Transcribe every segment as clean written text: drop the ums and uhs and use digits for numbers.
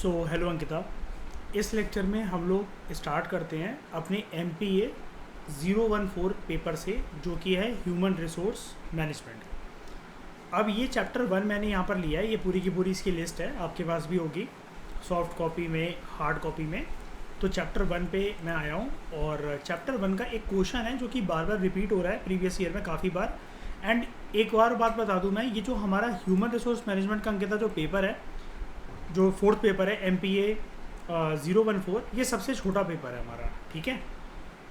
Hello Ankita. इस lecture में हम लोग स्टार्ट करते हैं अपने MPA 014 पेपर से, जो कि है ह्यूमन रिसोर्स मैनेजमेंट। अब ये चैप्टर 1 मैंने यहाँ पर लिया है, ये पूरी की पूरी इसकी लिस्ट है, आपके पास भी होगी सॉफ्ट कॉपी में, हार्ड कॉपी में। तो चैप्टर 1 पे मैं आया हूँ और चैप्टर 1 का एक क्वेश्चन है जो कि बार बार रिपीट हो रहा है प्रीवियस ईयर में काफ़ी बार। एंड एक और बात बता दूँ मैं, ये जो हमारा ह्यूमन रिसोर्स मैनेजमेंट का अंकिता जो पेपर है, जो 4th पेपर है MPA 014, ये सबसे छोटा पेपर है हमारा। ठीक है,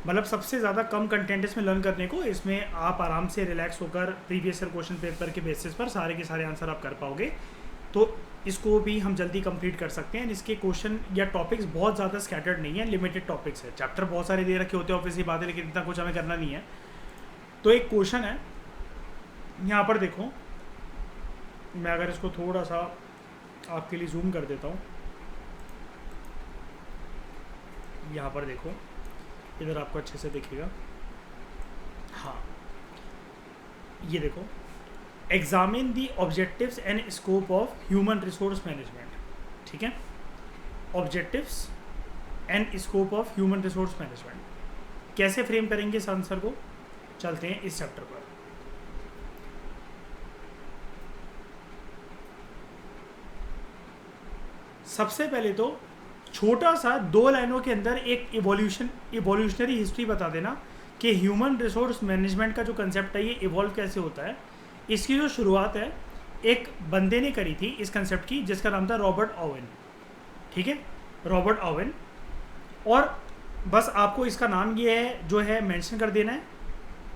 मतलब सबसे ज़्यादा कम कंटेंट इसमें लर्न करने को, इसमें आप आराम से रिलैक्स होकर प्रीवियस ईयर क्वेश्चन पेपर के बेसिस पर सारे के सारे आंसर आप कर पाओगे। तो इसको भी हम जल्दी कंप्लीट कर सकते हैं। इसके क्वेश्चन या टॉपिक्स बहुत ज़्यादा स्कैटर्ड नहीं है, लिमिटेड टॉपिक्स है। चैप्टर बहुत सारे दे रखे होते हैं ऑब्वियसली बात है, लेकिन इतना कुछ हमें करना नहीं है। तो एक क्वेश्चन है यहाँ पर, देखो मैं अगर इसको थोड़ा सा आपके लिए जूम कर देता हूँ, यहाँ पर देखो, इधर आपको अच्छे से दिखेगा। हाँ, ये देखो, examine the objectives and scope of human resource management. ठीक है, objectives and scope of human resource management कैसे फ्रेम करेंगे इस आंसर को, चलते हैं इस चैप्टर पर। सबसे पहले तो छोटा सा 2 लाइनों के अंदर एक इवोल्यूशनरी हिस्ट्री बता देना कि ह्यूमन रिसोर्स मैनेजमेंट का जो कंसेप्ट है ये इवॉल्व कैसे होता है। इसकी जो शुरुआत है एक बंदे ने करी थी इस कंसेप्ट की, जिसका नाम था रॉबर्ट ओवेन। ठीक है, रॉबर्ट ओवेन। और बस आपको इसका नाम ये है जो है मेंशन कर देना है।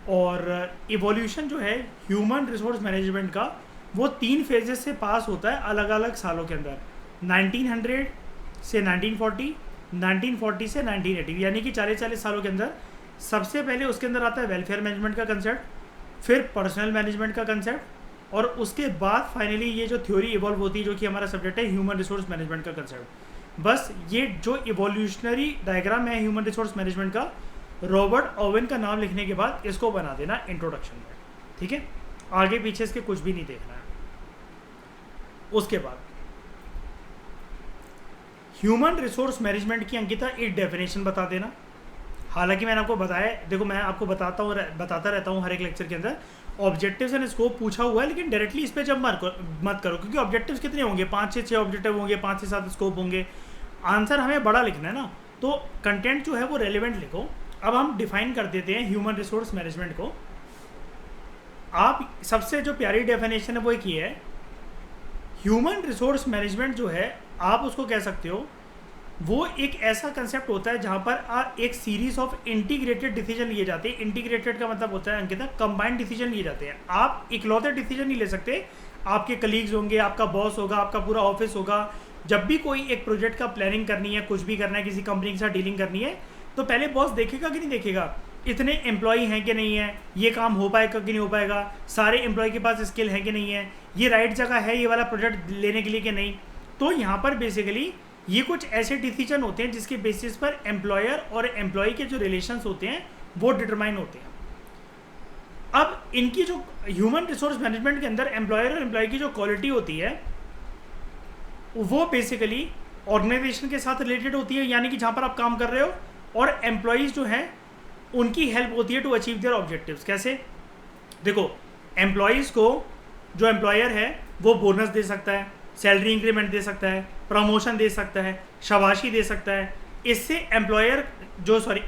और इवोल्यूशन जो है ह्यूमन रिसोर्स मैनेजमेंट का, वो 3 फेजेस से पास होता है अलग अलग सालों के अंदर। 1900 से 1940, 1940 से 1980, यानी कि 40 सालों के अंदर। सबसे पहले उसके अंदर आता है वेलफेयर मैनेजमेंट का कंसेप्ट, फिर पर्सनल मैनेजमेंट का कंसेप्ट, और उसके बाद फाइनली ये जो थ्योरी इवॉल्व होती है जो कि हमारा सब्जेक्ट है ह्यूमन रिसोर्स मैनेजमेंट का कंसेप्ट। बस ये जो इवोल्यूशनरी डायग्राम है ह्यूमन रिसोर्स मैनेजमेंट का, रॉबर्ट ओवेन का नाम लिखने के बाद इसको बना देना इंट्रोडक्शन में। ठीक है, आगे पीछे इसके कुछ भी नहीं देखना है। उसके बाद ह्यूमन रिसोर्स मैनेजमेंट की अंकिता एक डेफिनेशन बता देना। हालांकि मैंने आपको बताया, देखो मैं आपको बताता रहता हूँ हर एक लेक्चर के अंदर, ऑब्जेक्टिव्स एंड स्कोप पूछा हुआ है, लेकिन डायरेक्टली इस पे जब मत करो, क्योंकि ऑब्जेक्टिव्स कितने होंगे, 5 से 6 ऑब्जेक्टिव होंगे, 5 से 7 स्कोप होंगे। आंसर हमें बड़ा लिखना है ना, तो कंटेंट जो है वो रेलिवेंट लिखो। अब हम डिफाइन कर देते हैं ह्यूमन रिसोर्स मैनेजमेंट को। आप सबसे जो प्यारी डेफिनेशन है वो एक ये है, ह्यूमन रिसोर्स मैनेजमेंट जो है आप उसको कह सकते हो, वो एक ऐसा कंसेप्ट होता है जहाँ पर एक सीरीज ऑफ इंटीग्रेटेड डिसीजन लिए जाते हैं। इंटीग्रेटेड का मतलब होता है अंकिता, कंबाइंड डिसीजन लिए जाते हैं। आप इकलौते डिसीजन नहीं ले सकते, आपके कलीग्स होंगे, आपका बॉस होगा, आपका पूरा ऑफिस होगा। जब भी कोई एक प्रोजेक्ट का प्लानिंग करनी है, कुछ भी करना है, किसी कंपनी के साथ डीलिंग करनी है, तो पहले बॉस देखेगा कि नहीं देखेगा, इतने एम्प्लॉई हैं कि नहीं है, ये काम हो पाएगा कि नहीं हो पाएगा, सारे एम्प्लॉय के पास स्किल है कि नहीं है, ये राइट जगह है ये वाला प्रोजेक्ट लेने के लिए कि नहीं। तो यहाँ पर बेसिकली ये कुछ ऐसे डिसीजन होते हैं जिसके बेसिस पर एम्प्लॉयर और एम्प्लॉय के जो रिलेशंस होते हैं वो डिटरमाइन होते हैं। अब इनकी जो ह्यूमन रिसोर्स मैनेजमेंट के अंदर एम्प्लॉयर और एम्प्लॉय की जो क्वालिटी होती है वो बेसिकली ऑर्गेनाइजेशन के साथ रिलेटेड होती है, यानी कि जहाँ पर आप काम कर रहे हो, और एम्प्लॉयज़ जो हैं उनकी हेल्प होती है टू अचीव देयर ऑब्जेक्टिव्स। कैसे, देखो एम्प्लॉयज़ को जो एम्प्लॉयर है वो बोनस दे सकता है, सैलरी इंक्रीमेंट दे सकता है, प्रमोशन दे सकता है, शाबाशी दे सकता है। इससे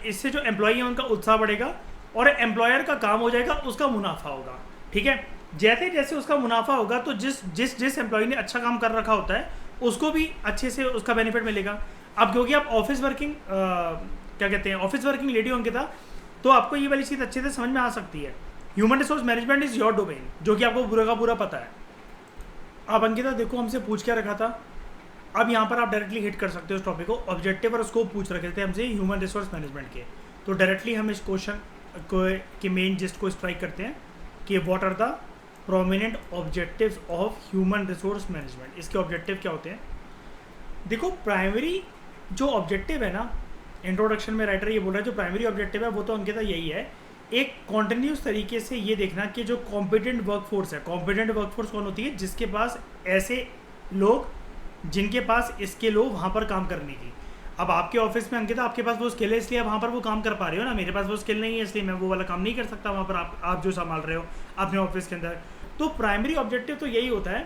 इससे जो एम्प्लॉई है उनका उत्साह बढ़ेगा और एम्प्लॉयर का काम हो जाएगा, उसका मुनाफा होगा। ठीक है, जैसे जैसे उसका मुनाफा होगा तो जिस एम्प्लॉई ने अच्छा काम कर रखा होता है उसको भी अच्छे से उसका बेनिफिट मिलेगा। अब क्योंकि आप ऑफिस वर्किंग लेडी होंगे था, तो आपको ये वाली चीज़ अच्छे से समझ में आ सकती है। Human resource management is your domain, जो कि आपको पूरा का पूरा पता है। अब अंकिता देखो हमसे पूछ क्या रखा था, अब यहाँ पर आप डायरेक्टली हिट कर सकते हो इस टॉपिक को। ऑब्जेक्टिव और स्कोप पूछ रखे थे हमसे ह्यूमन रिसोर्स मैनेजमेंट के, तो डायरेक्टली हम इस क्वेश्चन के मेन जिस्ट को स्ट्राइक करते हैं कि what are the prominent objectives of human resource management. इसके ऑब्जेक्टिव क्या होते हैं? देखो प्राइमरी जो ऑब्जेक्टिव है ना, इंट्रोडक्शन में राइटर ये बोल रहा है जो प्राइमरी ऑब्जेक्टिव है वो तो अंकिता यही है, एक कॉन्टिन्यूस तरीके से ये देखना कि जो कॉम्पिटेंट वर्कफोर्स है, कॉम्पिटेंट वर्कफोर्स कौन होती है? जिसके पास ऐसे लोग जिनके पास स्किल हो वहाँ पर काम करने की। अब आपके ऑफिस में अंकिता आपके पास वो स्किल है इसलिए आप वहाँ पर वो काम कर पा रहे हो ना, मेरे पास वो स्किल नहीं है इसलिए मैं वो वाला काम नहीं कर सकता वहाँ पर आप जो संभाल रहे हो अपने ऑफिस के अंदर। तो प्राइमरी ऑब्जेक्टिव तो यही होता है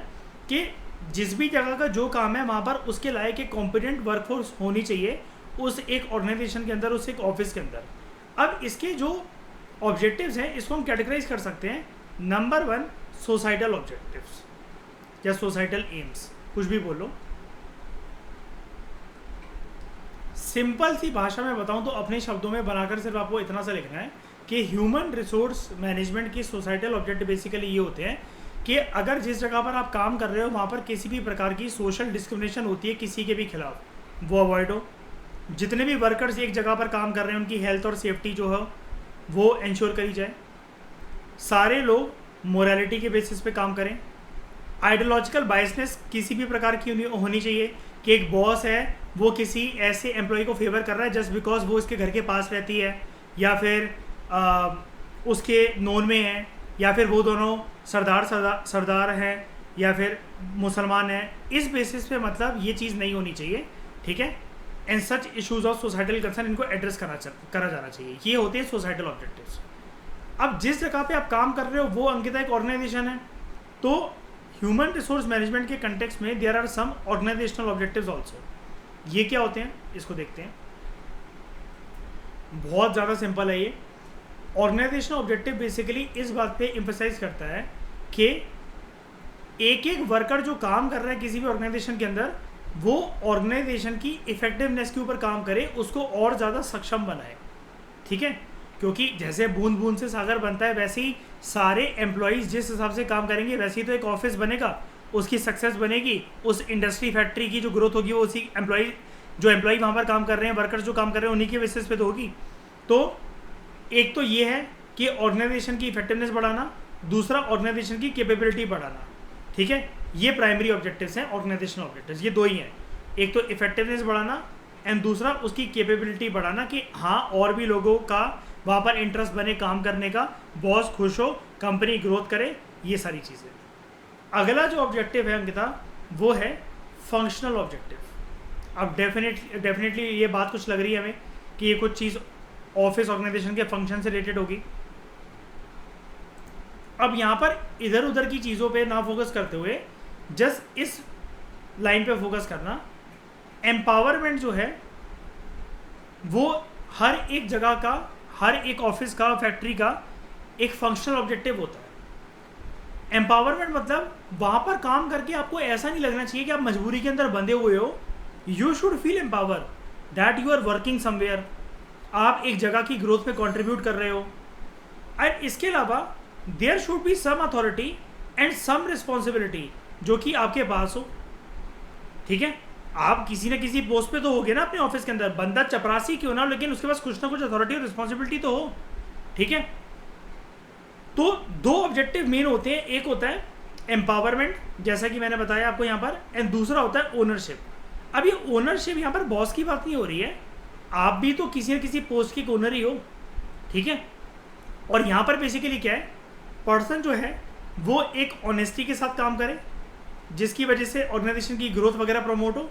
कि जिस भी जगह का जो काम है वहाँ पर उसके लायक एक कॉम्पिटेंट वर्कफोर्स होनी चाहिए उस एक ऑर्गेनाइजेशन के अंदर, उस एक ऑफिस के अंदर। अब इसके जो ऑब्जेक्टिव्स हैं इसको हम कैटेगराइज कर सकते हैं। नंबर 1 सोसाइटल ऑब्जेक्टिव्स या सोसाइटल एम्स, कुछ भी बोलो। सिंपल सी भाषा में बताऊं तो अपने शब्दों में बनाकर सिर्फ आपको इतना सा लिखना है कि ह्यूमन रिसोर्स मैनेजमेंट की सोसाइटल ऑब्जेक्टिव बेसिकली ये होते हैं कि अगर जिस जगह पर आप काम कर रहे हो वहाँ पर किसी भी प्रकार की सोशल डिस्क्रिमिनेशन होती है किसी के भी खिलाफ, वो अवॉइड हो। जितने भी वर्कर्स एक जगह पर काम कर रहे हैं उनकी हेल्थ और सेफ्टी जो है वो इंश्योर करी जाए। सारे लोग मोरालिटी के बेसिस पे काम करें। आइडियोलॉजिकल बायसनेस किसी भी प्रकार की होनी चाहिए कि एक बॉस है वो किसी ऐसे एम्प्लॉय को फेवर कर रहा है जस्ट बिकॉज वो उसके घर के पास रहती है या फिर उसके नोन में है या फिर वो दोनों सरदार हैं या फिर मुसलमान हैं। इस बेसिस पे मतलब ये चीज़ नहीं होनी चाहिए, ठीक है। And such issues of societal concern इनको एड्रेस करा जाना चाहिए। ये होते हैं सोसाइटल ऑब्जेक्टिव्स। अब जिस जगह पे आप काम कर रहे हो वो अंकिता एक ऑर्गेनाइजेशन है, तो ह्यूमन रिसोर्स मैनेजमेंट के कंटेक्स्ट में there are some organizational objectives also. ये क्या होते हैं इसको देखते हैं। बहुत ज़्यादा सिंपल है ये। ऑर्गेनाइजेशनल ऑब्जेक्टिव बेसिकली इस बात पे एम्फसाइज करता है कि एक एक वर्कर जो काम कर रहा है किसी भी ऑर्गेनाइजेशन के अंदर वो ऑर्गेनाइजेशन की इफेक्टिवनेस के ऊपर काम करे, उसको और ज़्यादा सक्षम बनाए, ठीक है। क्योंकि जैसे बूंद बूंद से सागर बनता है वैसे ही सारे एम्प्लॉयज़ जिस हिसाब से काम करेंगे वैसे ही तो एक ऑफिस बनेगा, उसकी सक्सेस बनेगी, उस इंडस्ट्री फैक्ट्री की जो ग्रोथ होगी वो उसी एम्प्लॉय वहाँ पर काम कर रहे हैं, वर्कर्स जो काम कर रहे हैं उन्हीं के बेसिस पे तो होगी। तो एक तो ये है कि ऑर्गेनाइजेशन की इफेक्टिवनेस बढ़ाना, दूसरा ऑर्गेनाइजेशन की कैपेबिलिटी बढ़ाना, ठीक है। ये प्राइमरी ऑब्जेक्टिव्स हैं ऑर्गेनाइजेशनल ऑब्जेक्टिव्स, ये दो ही हैं। एक तो इफेक्टिवनेस बढ़ाना एंड दूसरा उसकी कैपेबिलिटी बढ़ाना कि हाँ और भी लोगों का वहाँ पर इंटरेस्ट बने काम करने का, बॉस खुश हो, कंपनी ग्रोथ करे, ये सारी चीज़ें। अगला जो ऑब्जेक्टिव है अंकिता वो है फंक्शनल ऑब्जेक्टिव। अब डेफिनेटली ये बात कुछ लग रही है हमें कि ये कुछ चीज़ ऑफिस ऑर्गेनाइजेशन के फंक्शन से रिलेटेड होगी। अब यहाँ पर इधर उधर की चीज़ों पे ना फोकस करते हुए जस्ट इस लाइन पे फोकस करना। एम्पावरमेंट जो है वो हर एक जगह का, हर एक ऑफिस का, फैक्ट्री का एक फंक्शनल ऑब्जेक्टिव होता है। एम्पावरमेंट मतलब वहाँ पर काम करके आपको ऐसा नहीं लगना चाहिए कि आप मजबूरी के अंदर बंधे हुए हो। You should feel empower that you are working somewhere, आप एक जगह की ग्रोथ में कंट्रीब्यूट कर रहे हो। एंड इसके अलावा there should be some authority and some responsibility जो कि आपके पास हो, ठीक है। आप किसी न किसी पोस्ट पे तो होगे ना अपने ऑफिस के अंदर, बंदा चपरासी क्यों ना हो लेकिन उसके पास कुछ ना कुछ अथॉरिटी और रिस्पॉन्सिबिलिटी तो हो, ठीक है। तो दो ऑब्जेक्टिव मेन होते हैं, एक होता है एम्पावरमेंट जैसा कि मैंने बताया आपको यहाँ पर, एंड दूसरा होता है ओनरशिप। अब ये ओनरशिप यहाँ पर बॉस की बात नहीं हो रही है, आप भी तो किसी न किसी पोस्ट की ओनर ही हो, ठीक है। और यहाँ पर बेसिकली क्या है, पर्सन जो है वो एक ऑनेस्टी के साथ काम करे जिसकी वजह से ऑर्गेनाइजेशन की ग्रोथ वगैरह प्रमोट हो,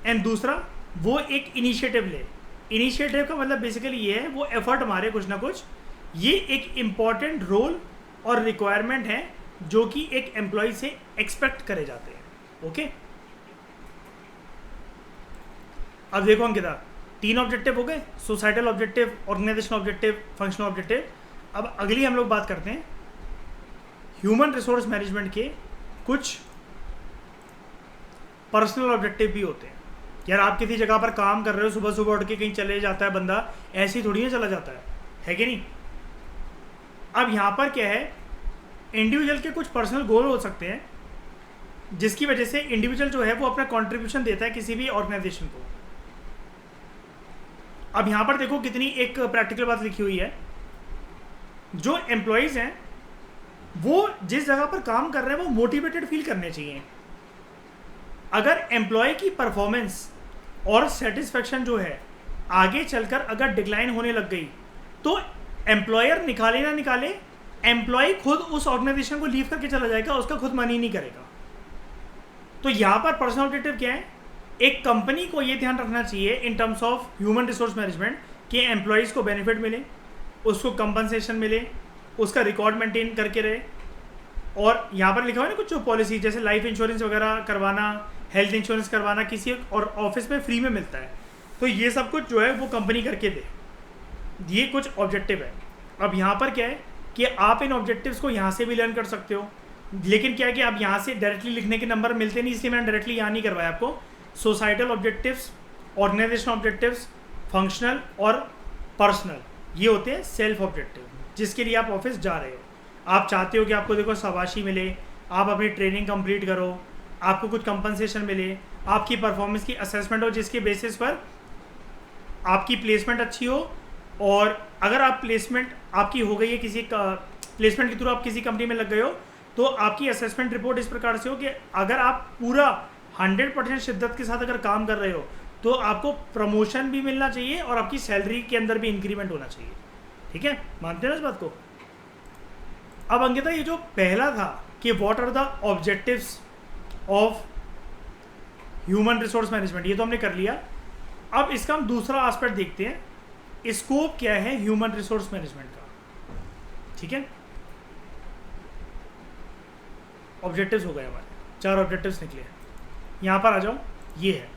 एंड दूसरा वो एक इनिशिएटिव ले। इनिशिएटिव का मतलब बेसिकली ये है वो एफर्ट मारे कुछ ना कुछ। ये एक इम्पॉर्टेंट रोल और रिक्वायरमेंट है जो कि एक एम्प्लॉय से एक्सपेक्ट करे जाते हैं, ओके। अब देखो अंकिता, 3 ऑब्जेक्टिव हो गए, societal objective, organizational objective, functional objective. अब अगली हम लोग बात करते हैं ह्यूमन रिसोर्स मैनेजमेंट के कुछ पर्सनल ऑब्जेक्टिव भी होते हैं। यार आप किसी जगह पर काम कर रहे हो, सुबह सुबह उठ के कहीं चले जाता है बंदा, ऐसे ही थोड़ी ना चला जाता है कि नहीं। अब यहाँ पर क्या है, इंडिविजुअल के कुछ पर्सनल गोल हो सकते हैं जिसकी वजह से इंडिविजुअल जो है वो अपना कंट्रीब्यूशन देता है किसी भी ऑर्गेनाइजेशन को। अब यहाँ पर देखो कितनी एक प्रैक्टिकल बात लिखी हुई है। जो एम्प्लॉयज़ हैं वो जिस जगह पर काम कर रहे हैं वो मोटिवेटेड फील करने चाहिए। अगर एम्प्लॉय की परफॉर्मेंस और सेटिस्फेक्शन जो है आगे चलकर अगर डिक्लाइन होने लग गई तो एम्प्लॉयर निकाले ना निकाले, एम्प्लॉय खुद उस ऑर्गेनाइजेशन को लीव करके चला जाएगा, उसका खुद मन ही नहीं करेगा। तो यहाँ पर पर्सनल ऑब्जेक्टिव क्या है एक कंपनी को ये ध्यान रखना चाहिए in terms of human resource management कि एम्प्लॉयज़ को बेनिफिट मिले, उसको कंपनसेशन मिले, उसका रिकॉर्ड मेंटेन करके रहे। और यहाँ पर लिखा हुआ है ना कुछ जो पॉलिसी, जैसे लाइफ इंश्योरेंस वगैरह करवाना, हेल्थ इंश्योरेंस करवाना किसी और ऑफिस में फ्री में मिलता है, तो ये सब कुछ जो है वो कंपनी करके दे। ये कुछ ऑब्जेक्टिव है। अब यहाँ पर क्या है कि आप इन ऑब्जेक्टिव्स को यहाँ से भी लर्न कर सकते हो, लेकिन क्या है कि आप यहाँ से डायरेक्टली लिखने के नंबर मिलते नहीं, इसलिए मैंने डायरेक्टली यहाँ नहीं करवाया आपको। Societal objectives, organization objectives, functional और पर्सनल, ये होते हैं सेल्फ ऑब्जेक्टिव, जिसके लिए आप ऑफिस जा रहे हो। आप चाहते हो कि आपको देखो शाबाशी मिले, आप अपनी ट्रेनिंग कंप्लीट करो, आपको कुछ कंपनसेशन मिले, आपकी परफॉर्मेंस की असेसमेंट हो जिसके बेसिस पर आपकी प्लेसमेंट अच्छी हो। और अगर आप प्लेसमेंट आपकी हो गई है, किसी प्लेसमेंट के थ्रू आप किसी कंपनी में लग गए हो, तो आपकी असेसमेंट रिपोर्ट इस प्रकार से हो कि अगर आप पूरा 100% शिद्दत के साथ अगर काम कर रहे हो तो आपको प्रमोशन भी मिलना चाहिए और आपकी सैलरी के अंदर भी इंक्रीमेंट होना चाहिए। ठीक है, मानते हैं ना इस बात को। अब अंकिता, ये जो पहला था कि what are the objectives of human resource management, ये तो हमने कर लिया। अब इसका हम दूसरा एस्पेक्ट देखते हैं, स्कोप क्या है ह्यूमन रिसोर्स मैनेजमेंट का। ठीक है, ऑब्जेक्टिव्स हो गए हमारे, 4 ऑब्जेक्टिव्स निकले। यहाँ पर आ जाओ, ये है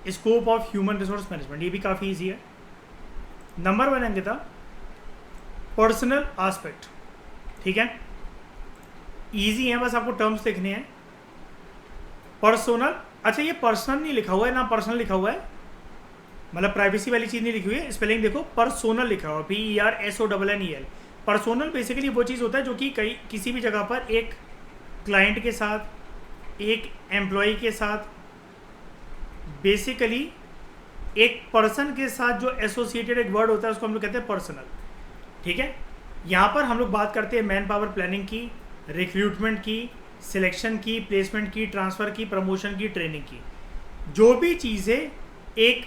scope of human resource management. ये भी काफ़ी इजी है। Number 1 Ankita, personal aspect. ठीक है, इजी है, बस आपको टर्म्स लिखने हैं। पर्सनल, अच्छा ये पर्सनल नहीं लिखा हुआ है ना, पर्सनल लिखा हुआ है, मतलब प्राइवेसी वाली चीज़ नहीं लिखी हुई है। स्पेलिंग देखो, पर्सोनल लिखा हुआ, PERSONNEL। पर्सोनल बेसिकली वो चीज़ होता है जो कि किसी भी जगह पर एक क्लाइंट के साथ, एक एम्प्लॉय के साथ, बेसिकली एक पर्सन के साथ जो एसोसिएटेड एक वर्ड होता है उसको हम लोग कहते हैं पर्सनल। ठीक है, यहाँ पर हम लोग बात करते हैं मैन पावर प्लानिंग की, रिक्रूटमेंट की, सिलेक्शन की, प्लेसमेंट की, ट्रांसफ़र की, प्रमोशन की, ट्रेनिंग की। जो भी चीज़ें एक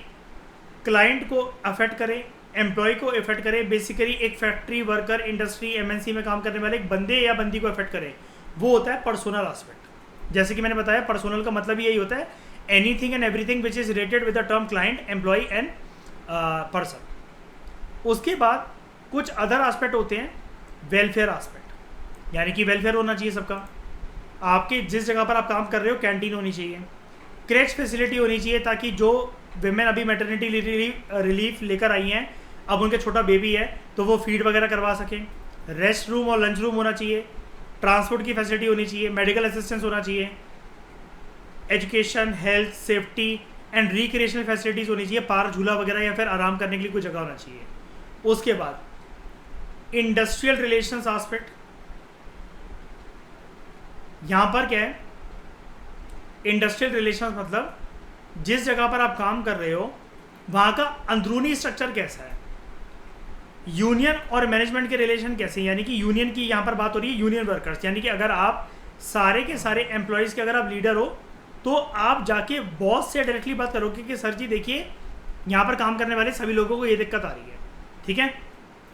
क्लाइंट को अफेक्ट करें, एम्प्लॉय को अफेक्ट करें, बेसिकली एक फैक्ट्री वर्कर, इंडस्ट्री, MNC में काम करने वाले एक बंदे या बंदी को अफेक्ट करें, वो होता है पर्सनल एस्पेक्ट। जैसे कि मैंने बताया, पर्सनल का मतलब यही होता है anything and everything which is related with the term client, employ and person. उसके बाद कुछ अदर एस्पेक्ट होते हैं, वेलफेयर एस्पेक्ट, यानी कि वेलफेयर होना चाहिए सबका। आपके जिस जगह पर आप काम कर रहे हो कैंटीन होनी चाहिए, क्रेच फैसिलिटी होनी चाहिए, ताकि जो विमेन अभी मैटरनिटी रिलीफ लेकर आई हैं, अब उनका छोटा बेबी है तो वो फीड वगैरह करवा सकें। रेस्ट रूम और लंच रूम होना चाहिए, ट्रांसपोर्ट की फैसिलिटी होनी चाहिए, मेडिकल असिस्टेंस होना चाहिए, education, health, safety and recreational facilities होनी चाहिए, पार्क, झूला वगैरह या फिर आराम करने के लिए कोई जगह होना चाहिए। उसके बाद इंडस्ट्रियल रिलेशंस एस्पेक्ट, यहाँ पर क्या है, इंडस्ट्रियल रिलेशंस मतलब जिस जगह पर आप काम कर रहे हो वहाँ का अंदरूनी स्ट्रक्चर कैसा है, यूनियन और मैनेजमेंट के रिलेशन कैसे हैं। यानी कि यूनियन की यहाँ पर बात हो रही है, यूनियन वर्कर्स, यानी कि अगर आप सारे के सारे एम्प्लॉयज़ के अगर आप लीडर हो तो आप जाके बॉस से डायरेक्टली बात करोगे कि सर जी देखिए यहाँ पर काम करने वाले सभी लोगों को ये दिक्कत आ रही है। ठीक है,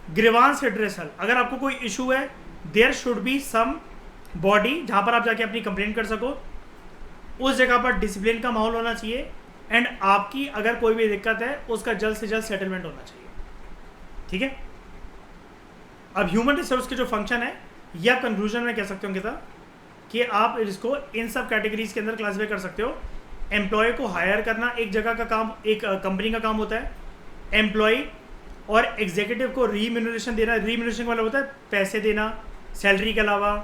ग्रीवांस रिड्रेसल, अगर आपको कोई इशू है, there should be some body जहाँ पर आप जाके अपनी कंप्लेंट कर सको। उस जगह पर डिसिप्लिन का माहौल होना चाहिए एंड आपकी अगर कोई भी दिक्कत है उसका जल्द से जल्द सेटलमेंट होना चाहिए। ठीक है, अब ह्यूमन रिसोर्स के जो फंक्शन है या कंक्लूजन में कह सकते हो कितना कि आप इसको इन सब कैटेगरीज के अंदर क्लासीफाई कर सकते हो। एम्प्लॉय को हायर करना एक जगह का काम, एक कंपनी का काम होता है। एम्प्लॉय और एग्जीक्यूटिव को रीम्यूनरेशन देना, रीम्यूनरेशन का मतलब होता है पैसे देना, सैलरी के अलावा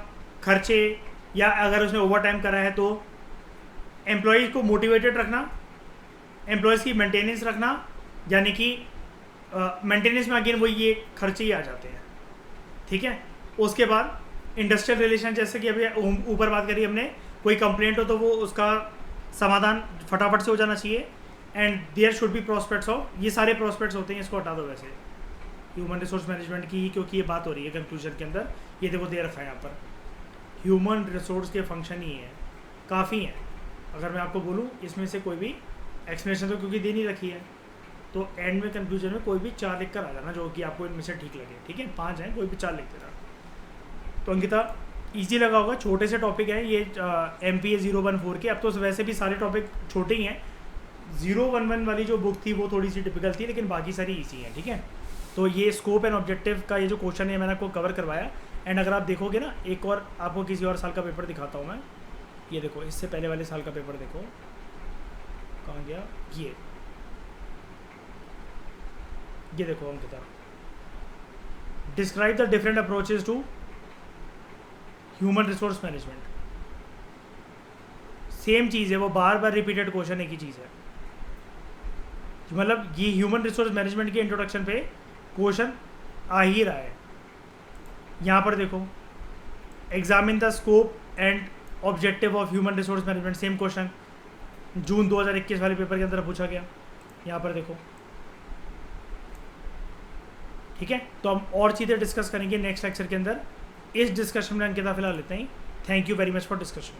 खर्चे, या अगर उसने ओवर टाइम करा है तो एम्प्लॉयज़ को मोटिवेटेड रखना, एम्प्लॉयज़ की मेंटेनेंस रखना, यानी कि मेंटेनेंस में अगेन वही ये खर्चे ही आ जाते हैं। ठीक है, उसके बाद इंडस्ट्रियल रिलेशन, जैसे कि अभी ऊपर बात करी हमने, कोई कंप्लेंट हो तो वो उसका समाधान फटाफट से हो जाना चाहिए and there should be prospects of, ये सारे प्रोस्पेक्ट्स होते हैं, इसको हटा दो वैसे ह्यूमन रिसोर्स मैनेजमेंट की, क्योंकि ये बात हो रही है कंक्लूजन के अंदर। ये देखो दे रखा है यहाँ पर, ह्यूमन रिसोर्स के फंक्शन ही है, काफ़ी हैं। अगर मैं आपको बोलूँ इसमें से कोई भी एक्सप्लेनेशन तो क्योंकि दे नहीं रखी है, तो एंड में कंक्लूजन में कोई भी 4 लिख कर आ जाना जो कि आपको इनमें से ठीक लगे। ठीक है, 5 हैं, कोई भी 4 लिख देना। तो अंकिता इजी लगा होगा, छोटे से टॉपिक है ये MPA 014 के। अब तो वैसे भी सारे टॉपिक छोटे ही हैं, 011 वाली जो बुक थी वो थोड़ी सी टिपिकल थी, लेकिन बाकी सारी ईजी हैं, ठीक है। तो ये स्कोप एंड ऑब्जेक्टिव का ये जो क्वेश्चन है मैंने आपको कवर करवाया। एंड अगर आप देखोगे ना, एक और आपको किसी और साल का पेपर दिखाता हूँ मैं। ये देखो, इससे पहले वाले साल का पेपर देखो, कहाँ गया ये देखो Ankita, describe the different approaches to human resource management. Same चीज़ है, वो बार बार रिपीटेड क्वेश्चन एक ही चीज़ है। मतलब ये ह्यूमन रिसोर्स मैनेजमेंट के इंट्रोडक्शन पे क्वेश्चन आ ही रहा है। यहाँ पर देखो, examine the scope and objective of human resource management, same question June 2021 वाले पेपर के अंदर पूछा गया। यहाँ पर देखो, ठीक है। तो हम और चीज़ें डिस्कस करेंगे नेक्स्ट लेक्चर के अंदर। इस डिस्कशन में अंकिता फिलहाल इतना ही। Thank you very much for discussion.